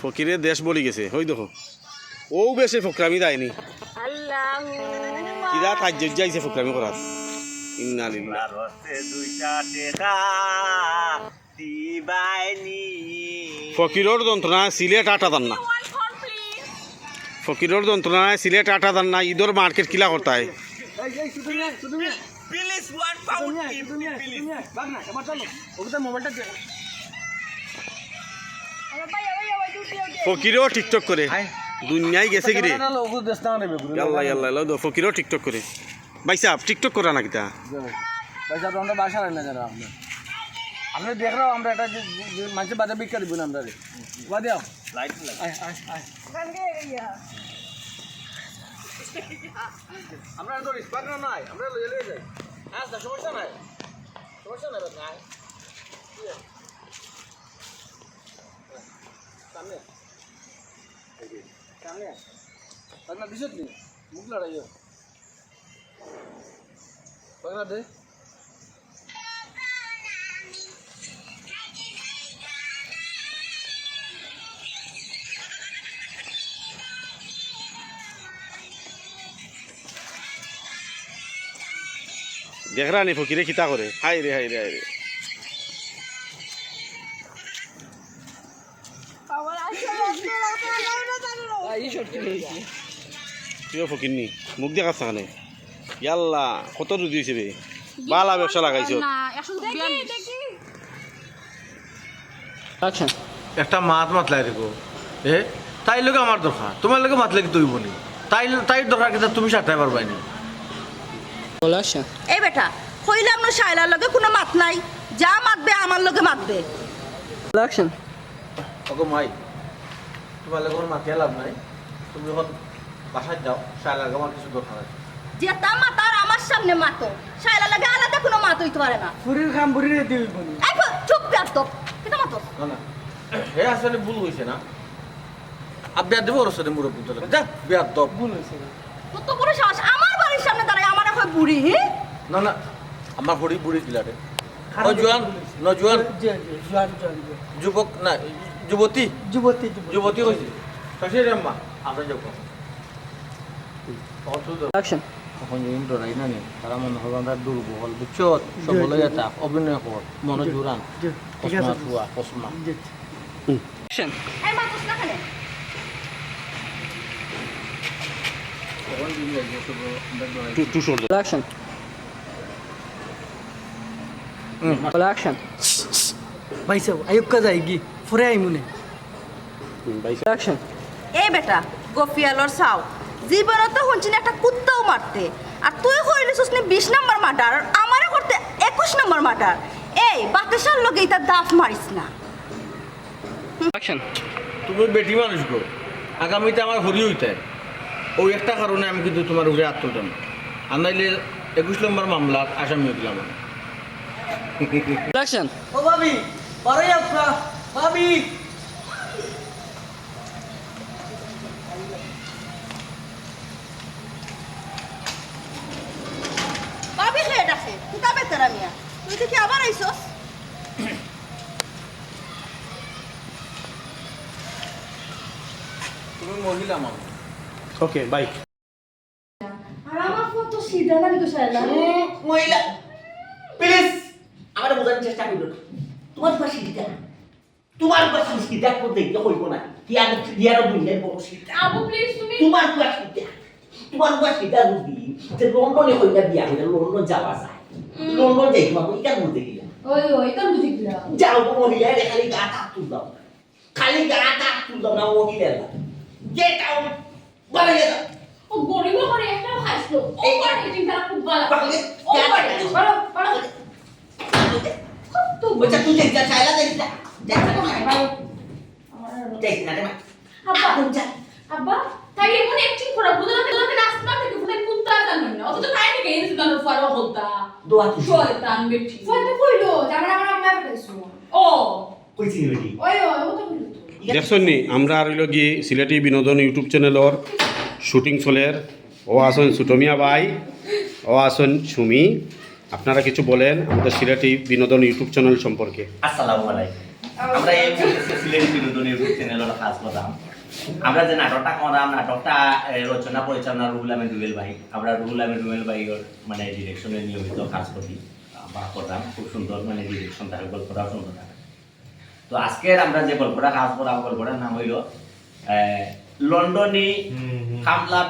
ফকিরের দেশ বলি গেছে হই দেখো ও বেশি ফকরামি যায়নি কিরা কাজ যাইছে ফকরামি করার ইন্না লিল্লাহ ফকিরের যন্ত্রণা সিলেট আটা দান না ফকিরের যন্ত্রণায় সিলেট আটা দান না ঈদের মার্কেট কিলা করতে হয় ফকিরও টিকটক করে দুনিয়ায় গেছে কি রে আল্লাহ আল্লাহ ফকিরও টিকটক করে ভাই সাহেব টিকটক করা না কিতা ভাই সাহেব আমরা বাসা রান্না জানা আপনি দেখ রাও আমরা একটা মানুষের বাজার বিক্রি দিব না আমরা বা দাও লাইট আমরা তো রিসপাক না নাই আমরা লয়ে যাই হ্যাঁ সমস্যা নাই নাই সামনে সামনে বাগনা দিছত নি মুখ লড়াইও বাগনা দে দেখরা নি ফকিরে খিতা করে হাই রে হাই রে হাই রে তুইও ফকির নি মুখ দেখাস না কেন ইয়াল্লা কত রুদি হয়েছে রে বালা ব্যবসা লাগাইছো একটা মাত মাতলাই রেখো তাই লোক আমার দরকার তোমার লোকে মাতলে কি তুই বলি তাই দরকার কিন্তু তুমি সাথে পারবাই না এই বেটা কইলাম না শায়লার লগে কোনো মাত নাই যা মাতবে আমার লগে মাতবে ওগো মাই তোমার লোক মাতিয়ে লাভ নাই তুমি যখন বাসায় যাও শায়লার আমার কিছু দরকার আছে যেটা মাতার আমার সামনে মাতো শায়লার লগে আলাদা কোনো মাত হইতে পারে না ফুরির খাম বুড়িরে দিবি বলি এই চুপ ব্যস্ত কেন মাতো না না হে আসলে ভুল হইছে না আব্বা দেব ওর সাথে মুরব্বি তোলে যা বিয়া দব ভুল হইছে কত বড় সাহস আমার বাড়ির সামনে দাঁড়ায় আমার এখন বুড়ি না না আমার হরি বুড়ি দিলারে ও জোয়ান নজওয়ান যুবক না যুবতী যুবতী হইছে শাশুড়ি আম্মা আমরা যাও অ্যাকশন এখন ইন্দ্র রাইনা নি তারা মনে হবে আমরা দুর্বল বুঝছো সব বলে যেটা অভিনয় কর মনে জুরান কসমা ফুয়া কসমা অ্যাকশন এই মাতুস না খালে টু শোর অ্যাকশন অ্যাকশন भाई साहब आयुब का जाएगी फुरे आई मुने ভাই অ্যাকশন এই বেটা গফিয়ালর সাও জীবনে তো হুনছিন একটা কুত্তাও মারতে আর তুই কইলিস নি 20 নম্বর মার্ডার আর আমারে করতে 21 নম্বর মার্ডার এই বাতাসার লগে এটা দাফ মারিস না एक्शन তুমি বেটি মানুষ গো আগামীতে আমার হরি হইতে ওই একটা কারণে আমি কিন্তু তোমার উপরে আত্মদান আর নাইলে 21 নম্বর মামলা আসামি হয়ে গেলাম एक्शन ओ भाभी बारे आपका भाभी ভাবি হেড আছে কুতা বেতারা মিয়া তুই কি আবার আইছস তুমি মহিলা মানুষ ওকে বাই আর আমার ফোন তো সিধা না তো শালা মহিলা প্লিজ আমার বোঝার চেষ্টা করুন তোমার পাশে দিতে তোমার পাশে সিধা করতে গিয়ে হইব না কি আগে দিয়ার দুনিয়ায় বড় সিধা আবু প্লিজ তুমি তোমার পাশে সিধা তোমার পাশে সিধা বুঝি যে লন্ডনে হইলা বিয়া হইলা লন্ডন যাওয়া যায় লন্ডন যাই তোমার এটা বুঝতে গেলাম ওই তো বুঝি গিলা যাও তো মহিলা খালি গা কাট তুললাম খালি গা কাট তুললাম না মহিলা গেট আউট বলে গেল ও গরিব করে একটা খাইছো ও মার্কেটিং টা খুব ভালো ও মার্কেটিং বড় তো বচ্চা তুই যা চাইলা দেখ যা দেখ না রে মা আব্বা তাই এমন অ্যাক্টিং করা বুঝলা না রাস্তা থেকে ফুটাই কুত্তা জানেন না অত তো তাই থেকে এসে দাঁড়ো ফারো হতা দোয়া তুই শয়তান বেটি শয়তান কইলো জামার আমার আম্মা পাইছো ও কইছি বেটি ওই ও তো কইলো দেখছেন নি আমরা আর হইল গিয়ে সিলেটি বিনোদন ইউটিউব চ্যানেলর শুটিং চলের ও আসন সুটমিয়া ভাই ও আসন সুমি আপনারা কিছু বলেন আমাদের সিলেটি বিনোদন ইউটিউব চ্যানেল সম্পর্কে আসসালামু আলাইকুম আমরা এই সিলেটি বিনোদন ইউটিউব চ্যানেলের কাজ কাজ করতাম আমরা যে নাটকটা করাম নাটকটা রচনা পরিচালনা রুহুল আমিন রুবেল ভাই আমরা রুহুল আমিন রুবেল ভাইয়ের মানে ডিরেকশনে নিয়মিত কাজ করি বা করতাম খুব সুন্দর মানে ডিরেকশন থাকে গল্পটাও সুন্দর থাকে তো আজকের আমরা যে গল্পটা কাজ করাম গল্পটার নাম হইল লন্ডনী খামলা